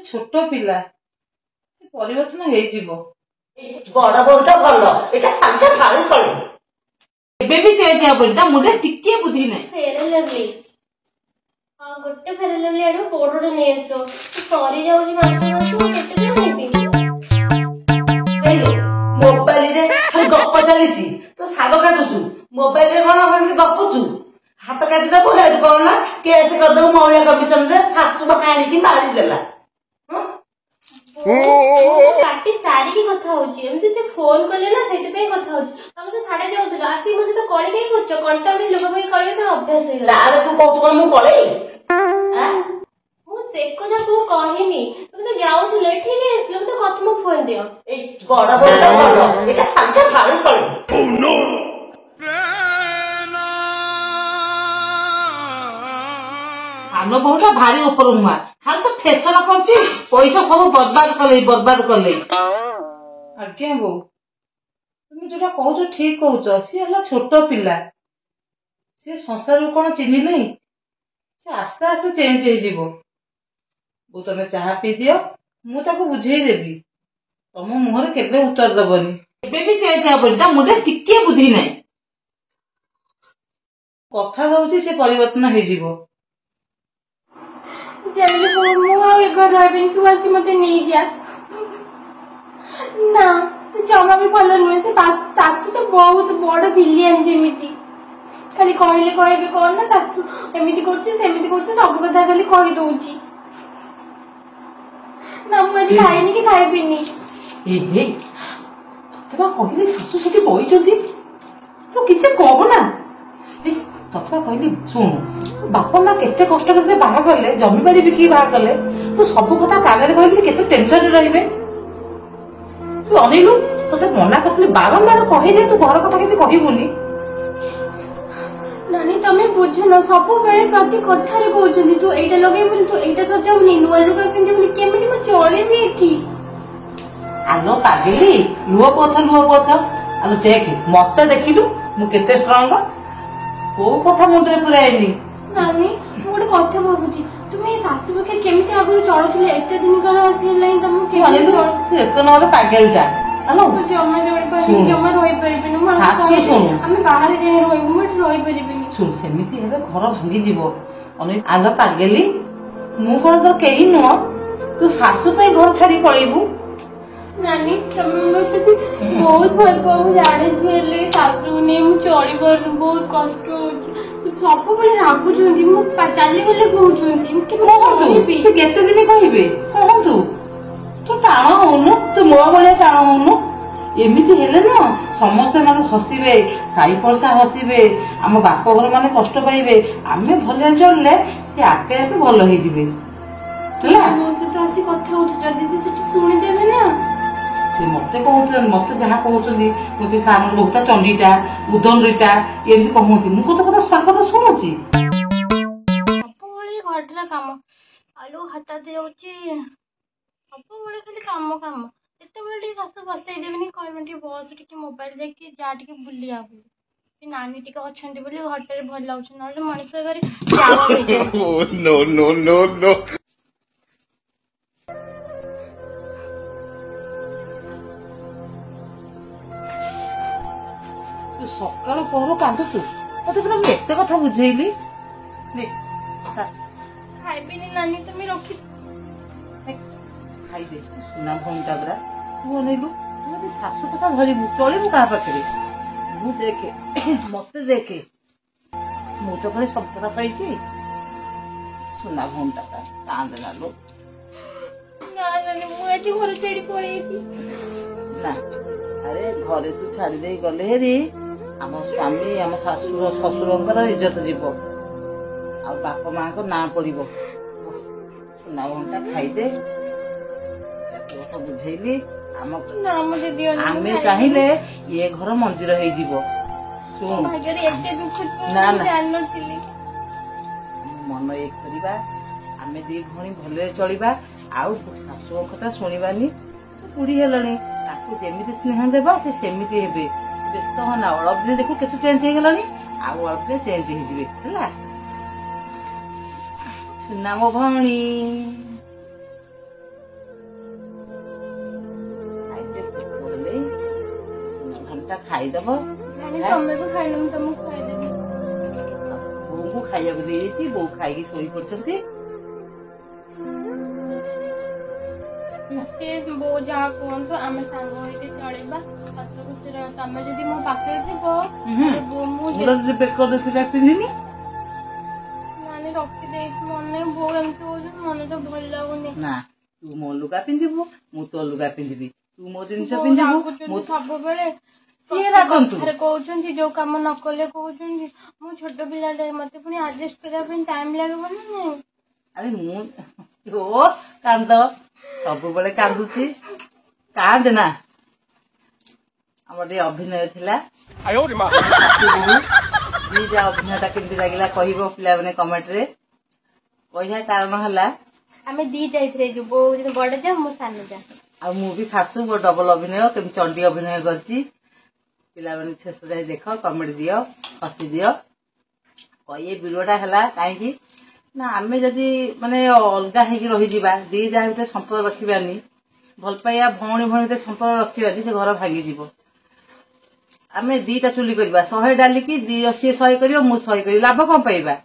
ଛୋଟ ପିଲା ପରିବର୍ତ୍ତନ ହେଇଯିବ। ବଡ ବୋଉଟା ଭଲ, ଏଇଟା ସାଙ୍ଗେ ଶାଳୀ କଳି ଏବେ ବି ଚେଞ୍ଜ ହବନି, ତା ମୁଣ୍ଡରେ ଟିକେ ବୁଦ୍ଧି ନାହିଁ। ଫେର ଲଭଲି ଗୋଟେ ଫେର ଲଭଲି ଆଡୁ କୋଉଠୁ ନେଇ ଆସ, ସରି ଯାଉଛି ମାସ ମାସ କେତେ ଟଙ୍କା ନେବି। ମୋବାଇଲରେ ଖାଲି ଗପ ଚାଲିଛି, ତୁ ଶାଗ କାଟୁଛୁ, ମୋବାଇଲରେ କଣ ଗପୁଛୁ। ହାତ କାଟିଦବୁ, ହେଠୁ କଣ ନା କେସ୍ କରିଦବୁ ମହିଳା କମିଶନରେ, ଶାଶୁ ଆଣିକି ମାରିଦେଲା। କାଟି ସାରିକି କଥା ହଉଛି, ଏମିତି ସେ ଫୋନ କଲେ ନା ସେଇଥିପାଇଁ କଥା ହଉଛି। ତମେ ତ ଛାଡି ଯାଉଥିଲ, ଆସିକି ମୋ ସହିତ କଳି କାଇଁ କରୁଛ? କଣ୍ଟାକ୍ଟ ଲୋକ ପାଇଁ କଳିବା ତ ଅଭ୍ୟାସ ହେଇଗଲା। ତାହେଲେ ତୁ କହୁଛୁ କଣ ମୁଁ ପଳେଇ? ମୁଁ ସେ କଥା ମୁଁ କହିନି, ତମେ ତ ଯାଉଥିଲ ଏଠିକି ଆସିଲ, ମତେ କଥା ମୋ ଫୋନ ଦିଅ। ଏଇ ବଡ ବୋଉଟା ଭଲ, ଏଇଟା ସାଙ୍ଗେ ଶାଳୀ କଳି। ସାନ ବୋହୁଟା ଭାରି ଉପର ମୁହାଁ, ଖାଲି ତ ଫେସନ କରୁଛି, ପଇସା ସବୁ ବର୍ବାଦ କଲେ। ଆଜ୍ଞା ବୋଉ, তুমি ଯୋଉଟା କହୁଛ ଠିକ କହୁଛ। ସିଏ ହେଲା ଛୋଟ ପିଲା, ସିଏ ସଂସାରକୁ କଣ ଚିହ୍ନିନାହିଁ, ସେ ଆସ୍ତେ ଆସ୍ତେ ଚେଞ୍ଜ ହେଇଯିବ। ବୋଉ ତମେ ଚାହା ପିଇଦିଅ, ମୁଁ ତାକୁ ବୁଝେଇଦେବି। ତମ ମୁହଁରେ କେବେ ଉତ୍ତର ଦବନି, କେବେ ବି ଚେଞ୍ଜ ହବନି, ତା ମୁଣ୍ଡରେ ଟିକେ ବୁଦ୍ଧି ନାହିଁ। କଥା ଦଉଛି ସେ ପରିବର୍ତ୍ତନ ହେଇଯିବ। ମୁଁ ଆଉ ଏ ଘରେ ରହିବିନି, ତୁ ଆସି ମତେ ନେଇଯା। ନା ସେ ଜମା ବି ଭଲ ନୁହେଁ, ସେ ଶାଶୁ ତ ବହୁତ ବଡ ଭିଲିଆନ, ଯେମିତି ଖାଲି କହିଲେ କହିବେ କଣ ନା ଶାଶୁ ଏମିତି କରୁଛି ସେମିତି କରୁଛି, ସବୁ କଥା ଖାଲି କହିଦଉଛି। ନା ମୁଁ ଆଜି ଖାଇନି କି ଖାଇବିନି। ତତେ ବା କହିଲି ଶାଶୁ ସେଠି ବଇଛନ୍ତି, ତୁ କିଛି କହନା। ତତେ କହିଲି ଶୁଣୁ, ବାପା ମା କେତେ କଷ୍ଟ କରିବେ ବାହା କଲେ, ଜମିବାଡି ବିକି ବାହା କଲେ, ତୁ ସବୁ କଥା କାନରେ କହିଲି କେତେ ଟେନସନରେ ରହିବେ। ତୁ ଅନେଇଲୁ, ତତେ ମନା କରିଥିଲି ବାରମ୍ବାର କହିଦେ ତୁ ଘର କଥା କିଛି କହିବୁନି। ନାନୀ ତମେ ବୁଝୁନ, ସବୁବେଳେ ପ୍ରତି କଥାରେ କହୁଛନ୍ତି ତୁ ଏଇଟା ଲଗେଇବୁନି, ତୁ ଏଇଟା ସଜାଉନି, ନୂଆ ଲୁଗା ପିନ୍ଧିବୁନି, କେମିତି ମୁଁ ଚଳିବି ଏଠି? ଆଲୋ ପାଗେଲି, ଲୁହ ପୋଛ। ଆଲୋ ଦେଖେ, ମତେ ଦେଖିଲୁ ମୁଁ କେତେ ଷ୍ଟ୍ରଙ୍ଗ, କୋଉ କଥା ମୁଣ୍ଡରେ ପୁରାଏନି। ନାନୀ ମୁଁ ଗୋଟେ କଥା ଭାବୁଛି, ତୁମେ ଏ ଶାଶୁ ପାଖେ କେମିତି ଆଗରୁ ଚଳୁଥିଲେ, ଏତେ ଦିନ କାଳ ଆସିଲାଣି ତମକୁ କେମିତି ଏତେ ନହେଲେ ପାଗେଳିଟା। ଜମା ରହିପାରିବିନି, ଜମା ରହିପାରିବିନି। ମୁଁ ଆମେ ବାହାରେ ଯାଇ ରହିବୁ, ମୁଁ ଏଠି ରହିପାରିବିନି। ଶୁଣୁ, ସେମିତି ହେଲେ ଘର ଭାଙ୍ଗିଯିବ। ଆଲୋ ପାଗେଲି, ମୁଁ କଣ ତୋର କେହି ନୁହଁ, ତୁ ଶାଶୁ ପାଇଁ ଘର ଛାଡି ପଳେଇବୁ? ନାନୀ ତମେ ମୋ ସହିତ ବହୁତ ଭଲ ପାଅ, ମୁଁ ଜାଣିଛି, ହେଲେ ଶାଶୁକୁ ନେଇ ମୁଁ ଚଳିପାରୁନି, ବହୁତ କଷ୍ଟ ହଉଛି। ସେ ସବୁବେଳେ ରାଗୁଛନ୍ତି, ମୁଁ ଚାଲିଗଲେ କହୁଛନ୍ତି। ସେ କେତେ ଦିନ କହିବେ? କହନ୍ତୁ, ତୁ ଟାଣ ହଉନୁ, ତୁ ମୋ ଭଳିଆ ଟାଣ ହଉନୁ। ଏମିତି ହେଲେ ନା ସମସ୍ତେ ମାନେ ହସିବେ, ସାଇ ପଡିଶା ହସିବେ, ଆମ ବାପ ଘର ମାନେ କଷ୍ଟ ପାଇବେ। ଆମେ ଭଲରେ ଚଳିଲେ ସେ ଆପେ ଆପେ ଭଲ ହେଇଯିବେ। ହେଲା, ମୋ ସହିତ ଆସି କଥା ହଉଛି, ଯଦି ସେ ସେଠି ଶୁଣିଦେବେ ନା। ସେ ମତେ କହୁଛନ୍ତି, ମତେ ଯାହା କହୁଛନ୍ତି, କହୁଛି ସାନ ବୋହୁଟା ଚଣ୍ଡୀଟା, ଉଦଣ୍ଡୀଟା, ଏମିତି କହନ୍ତି। ମୁଁ କତ କଥା ଶୁଣୁଛି। ସବୁବେଳେ ଘରର କାମ, ଆଳୁ ହାତ ଦେଉଛି, ସବୁବେଳେ ଖାଲି କାମ। ଯେତେବେଳେ ଟିକେ ଶାଶୁ ବସେଇ ଦେବିନି, କହିବେ ଟିକେ ବସ, ଟିକେ ମୋବାଇଲ ଦେଖି ଯା, ଟିକେ ବୁଲିବାକୁ। ନାନୀ ଟିକେ ଅଛନ୍ତି ବୋଲି ଘରଟାରେ ଭଲ ଲାଗୁଛି, ନହେଲେ ମଣିଷ ଘରେ ସକାଳୁ ପହରୁ କାନ୍ଦୁଛୁ, ତତେ ପୁରା ମୁଁ ଏତେ କଥା ବୁଝେଇଲି। ଖାଇବିନି ନାନୀ, ତମେ ରଖି ଖାଇଦେ, ସୁନା ଭଉଣୀଟା ପୁରା। ତୁ ଅନେଇଲୁ, ତୁ ଯଦି ଶାଶୁ କଥା ଧରିବୁ ଚଳିବୁ କାହା ପାଖରେ? ମୁଁ ଦେଖେ, ମତେ ଦେଖେ, ମୁଁ ତ ଖାଲି ସବୁ କଥା ସହିଛି। ସୁନା ଭଉଣୀଟା କାନ୍ଦେ ନା ଲୋ। ନାନୀ ମୁଁ ଏଠି ଘର ଛାଡି ପଳେଇବି। ନା, ଆରେ ଘରେ ତୁ ଛାଡି ଦେଇ ଗଲେ ହେରି ଆମ ସ୍ୱାମୀ, ଆମ ଶ୍ୱଶୁରଙ୍କର ଇଜ୍ଜତ ଯିବ, ଆଉ ବାପ ମାଙ୍କ ନାଁ ପଡିବ। ସୁନା ଭଉଣୀଟା ଖାଇଦେ, ବୁଝେଇଲି। ଆମେ ଚାହିଁଲେ ଏ ଘର ମନ୍ଦିର ହେଇଯିବ। ଶୁଣୁ, ମନ ଏକ କରିବା, ଆମେ ଦି ଭଉଣୀ ଭଲରେ ଚଳିବା, ଆଉ ଶାଶୁଙ୍କ କଥା ଶୁଣିବାନି। ବୁଢୀ ହେଲଣି, ତାକୁ ଯେମିତି ସ୍ନେହ ଦେବା ସେ ସେମିତି ହେବେ। ବ୍ୟସ୍ତ ହନା, ଅଳପ ଦିନ ଦେଖୁ କେତେ ଚେଞ୍ଜ ହେଇଗଲାଣି, ଆଉ ଅଳପ ଦିନ ଚେଞ୍ଜ ହେଇଯିବେ। ହେଲା, ସୁନା ମୋ ଭଉଣୀ। ଟା ଖାଇଦବ। ନାନୀ ତମେ ବି ଖାଇଲ ମୁଁ ତମକୁ ଖାଇଦେବି। ବୋଉଙ୍କୁ ଖାଇବାକୁ ଦେଇଯାଇଛି, ବୋଉ ଖାଇକି ଶୋଇ ପଡିଛନ୍ତି। ସେ ବୋଉ ଯାହା କୁହନ୍ତୁ ଆମେ ସାଙ୍ଗ ହେଇକି ଚଳିବା। ତମେ ଯଦି ମୋ ପାଖରେ ଥିବ ମୁଁ ବେକ ଦେଖିଲା ପିନ୍ଧିନି ନାନୀ ରଖିଦେଇଛି ମନେ। ବୋଉ ଏମିତି ହଉଛି ମନଟା ଭଲ ଲାଗୁନି। ନା ତୁ ମୋ ଲୁଗା ପିନ୍ଧିବୁ, ମୁଁ ତୋ ଲୁଗା ପିନ୍ଧିବି। ତୁ ମୋ ଜିନିଷ ପିନ୍ଧିବୁ, ମୁଁ ସବୁବେଳେ ସିଏ ରାଗନ୍ତୁ। କହୁଛନ୍ତି ଯୋଉ କାମ ନ କଲେ କହୁଛନ୍ତି ମୁଁ ଛୋଟ ପିଲାଟେ, ମତେ ପୁଣି ଆଡଜଷ୍ଟ କରିବା ପାଇଁ ଟାଇମ ଲାଗିବ ନା ନାଇଁ? ଆରେ ମୁଁ କାନ୍ଦ ସବୁବେଳେ କାନ୍ଦୁଛି, କାନ୍ଦେ ନା। ଆମର ଟିକେ ଅଭିନୟ ଥିଲା। ଦିଟା ଅଭିନୟ ଟା କେମିତି ଲାଗିଲା କହିବ ପିଲାମାନେ କମେଣ୍ଟ ରେ କହିବା। କାରଣ ହେଲା ଆମେ ଦି ଯାଇଥିଲେ ଯୋଉ ବୋଉ ବଡ ଯା ମୁଁ ସାନ ଯା, ଆଉ ମୁଁ ବି ଶାଶୁ। ମୋ ଡବଲ ଅଭିନୟ, କେମିତି ଚଣ୍ଡୀ ଅଭିନୟ କରିଛି। ପିଲାମାନେ ଶେଷ ଯାଇ ଦେଖ, କମେଣ୍ଟ ଦିଅ, ହସି ଦିଅ। ଏ ଭିଡିଓଟା ହେଲା କାହିଁକି ନା ଆମେ ଯଦି ମାନେ ଅଲଗା ହେଇକି ରହିଯିବା, ଦି ଯାହା ଭିତରେ ସମ୍ପର୍କ ରଖିବାନି, ଭଲ ପାଇବା ଭଉଣୀ ଭଉଣୀ ଭିତରେ ସମ୍ପର୍କ ରଖିବାନି, ସେ ଘର ଭାଙ୍ଗିଯିବ। ଆମେ ଦିଟା ଚୁଲି କରିବା, 100 ଡାଲିକି ସିଏ 100 କରିବ, ମୁଁ 100 କରିବି, ଲାଭ କଣ ପାଇବା?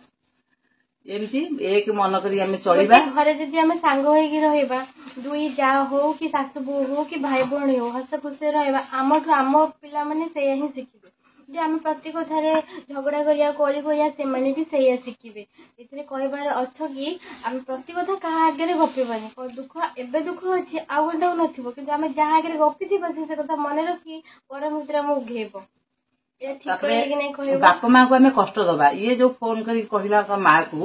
ଏମିତି ଏକ ମନ କରି ଆମେ ଚଳିବା। ଘରେ ଯଦି ଆମେ ସାଙ୍ଗ ହେଇକି ରହିବା, ଦୁଇ ଯା ହଉ କି ଶାଶୁ ବୋହୂ ହଉ କି ଭାଇ ଭଉଣୀ ହଉ, ହସ ଖୁସିରେ ରହିବା, ଆମଠୁ ଆମ ପିଲାମାନେ ସେଇଆ ହିଁ ଶିଖିବେ। ଯେ ଆମେ ପ୍ରତି କଥାରେ ଝଗଡା କରିବା, କଳି କରିବା, ସେମାନେ ବି ସେଇଆ ଶିଖିବେ। ଏଥିରେ କହିବାର ଅର୍ଥ କି ଆମେ ପ୍ରତି କଥା କାହା ଆଗରେ ଗପିବାନି। ଦୁଃଖ ଏବେ ଦୁଃଖ ଅଛି, ଆଉ ଘଣ୍ଟାକୁ ନଥିବ, କିନ୍ତୁ ଆମେ ଯାହା ଆଗରେ ଗପିଥିବା ସେ କଥା ମନେ ରଖି ପର ମୁହୂର୍ତ୍ତରେ ଆମକୁ ଉଘେଇବ। ତାପରେ ବାପା ମାଙ୍କୁ ଆମେ କଷ୍ଟ ଦବା। ଇଏ ଯୋଉ ଫୋନ କରିକି କହିଲା ମାକୁ,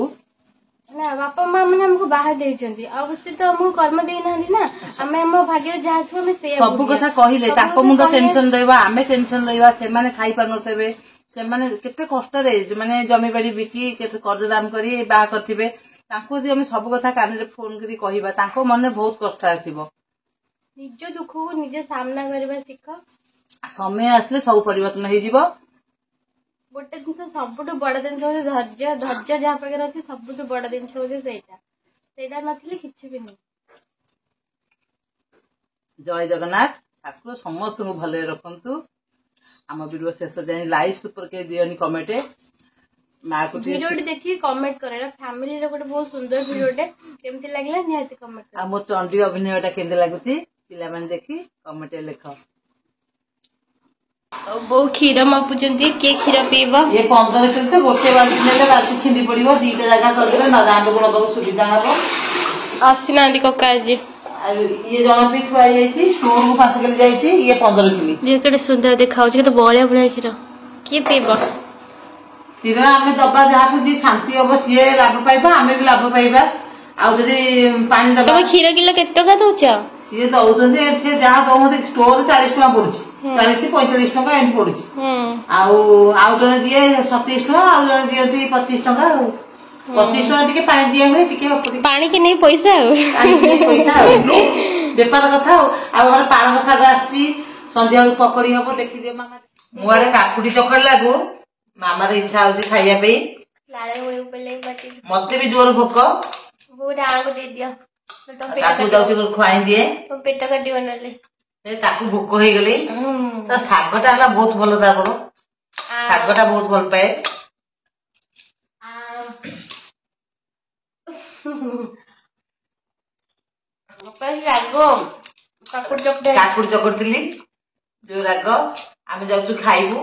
ନା ବାପା ମା ମାନେ ଆମକୁ ବାହା ଦେଇଛନ୍ତି, ଆଉ ସେ ତ ଆମକୁ କର୍ମ ଦେଇନାହାନ୍ତି ନା। ଆମେ ଆମ ଭାଗ୍ୟରେ ଯାହା ଥିବ ଆମେ ସେଇଆ ସବୁ କଥା କହିଲେ ତାଙ୍କ ମୁଣ୍ଡ ଟେନସନ ରହିବା, ଆମେ ଟେନସନ ରହିବା। ସେମାନେ ଖାଇପାରୁନଥିବେ, ସେମାନେ କେତେ କଷ୍ଟରେ ମାନେ ଜମି ବାଡି ବିକି କେତେ କର୍ଜ ଦାମ କରି ବାହା କରିଥିବେ। ତାଙ୍କୁ ଯଦି ଆମେ ସବୁ କଥା କାନରେ ଫୋନ କରି କହିବା, ତାଙ୍କ ମନରେ ବହୁତ କଷ୍ଟ ଆସିବ। ନିଜ ଦୁଃଖକୁ ନିଜେ ସାମ୍ନା କରିବା ଶିଖ। ସମୟ ଆସିଲେ ସବୁ ପରିବର୍ତ୍ତନ ହେଇଯିବ। ଗୋଟେ ଜିନିଷ, ସବୁଠୁ ବଡ ଜିନିଷ ହଉଛି ଧୈର୍ଯ୍ୟ। ଧୈର୍ଯ୍ୟ ଯାହା ପାଖରେ ଅଛି ସବୁଠୁ ବଡ ଜିନିଷ ହଉଛି ସେଇଟା ନଥିଲେ କିଛି ବି ନାହିଁ। ଜୟ ଜଗନ୍ନାଥ। ଠାକୁର ସମସ୍ତଙ୍କୁ ଭଲରେ ରଖନ୍ତୁ। ଆମ ଭିଡିଓ ଶେଷ ଯାଏ ଲାଇକ୍ ସୁପର କେ ଦିଅନି, କମେଣ୍ଟ। ଭିଡିଓଟି ଦେଖିକି କମେଣ୍ଟ କର। ଏଟା ଫ୍ୟାମିଲିର ଗୋଟେ ବହୁତ ସୁନ୍ଦର ଭିଡିଓଟେ, କେମିତି ଲାଗିଲା ନିହାତି କମେଣ୍ଟ କର। ଆଉ ମୋ ଚଣ୍ଡୀ ଅଭିନୟଟା କେମିତି ଲାଗୁଛି ପିଲାମାନେ ଦେଖି କମେଣ୍ଟରେ ଲେଖ। ବୋଉ କ୍ଷୀର ମାପୁଛନ୍ତି, କିଏ କ୍ଷୀର ପିଇବ? ଇଏ 15 କିଲୋ ତ ଗୋଟେ ବାଲ୍ଟି ନେଲେ ବାଲ୍ଟି ଛିଣ୍ଡି ପଡିବ। ଦିଟା ଜାଗା କରିଦେଲେ ନା ଦାଣ୍ଡକୁ ନବାକୁ ସୁବିଧା ହବ। ଆସିନାହାନ୍ତି କକା ଆଜି। ଆଉ ଇଏ ଜଣ ବି ଥୁଆ ହେଇଯାଇଛି, ଷ୍ଟୋରକୁ 5 କିଲୋ ଯାଇଛି, ଇଏ 15 କିଲୋ। ଝିଅ କେତେ ସୁନ୍ଦର ଦେଖାଯାଉଛି, କେତେ ବଳିଆ ବଳିଆ କ୍ଷୀର। କିଏ ପିଇବ? କ୍ଷୀର ଆମେ ଦବା ଯାହାକୁ, ଯିଏ ଶାନ୍ତି ହବ ସିଏ ଲାଭ ପାଇବା, ଆମେ ବି ଲାଭ ପାଇବା। ଆଉ ଯଦି ପାଣି ଦବା। ତମେ କ୍ଷୀର କିଲୋ କେତେ ଟଙ୍କା ଦଉଛ? ସିଏ ଦଉଛନ୍ତି, ସେ ଯାହା ଦଉଛନ୍ତି ଷ୍ଟୋର 40 ଟଙ୍କା ପଡୁଛି, 40-45 ଟଙ୍କା ଏମିତି ପଡୁଛି। ଆଉ ଜଣେ ଦିଏ 37 ଟଙ୍କା, ଆଉ ଜଣେ ଦିଅନ୍ତି 25 ଟଙ୍କା। ଆଉ 25 ଟଙ୍କା ଟିକେ ପାଣି ଦିଆ ହୁଏ, ଟିକେ ପାଣିକି ନେଇ ପଇସା ଆଉ ବେପାର କଥା। ଆଉ ଘରେ ପାଳଙ୍ଗ ଶାଗ ଆସିଛି, ସନ୍ଧ୍ୟାବେଳକୁ ପକୋଡି ହବ, ଦେଖିଦିଅ ମାମା। ମୁଁ ଆଡେ କାକୁଡି ଚକଡିଲାକୁ ମାମାର ଇଚ୍ଛା ହଉଛି ଖାଇବା ପାଇଁ। ମତେ ବି ଜୋର ଭୋକ। ତାକୁ ଯାଉଛି ଖୁଆଇ ଦିଏ, ପେଟ କାଟିବ ନହେଲେ। ତାକୁ ଭୋକ ହେଇଗଲେ। ତା ଶାଗଟା ହେଲା ବହୁତ ଭଲ, ତାଙ୍କର ଶାଗଟା ବହୁତ ଭଲ ପାଏ। କାକୁଡି ଚକଟିଥିଲି, ଯୋଉ ରାଗ। ଆମେ ଯାଉଛୁ ଖାଇବୁ।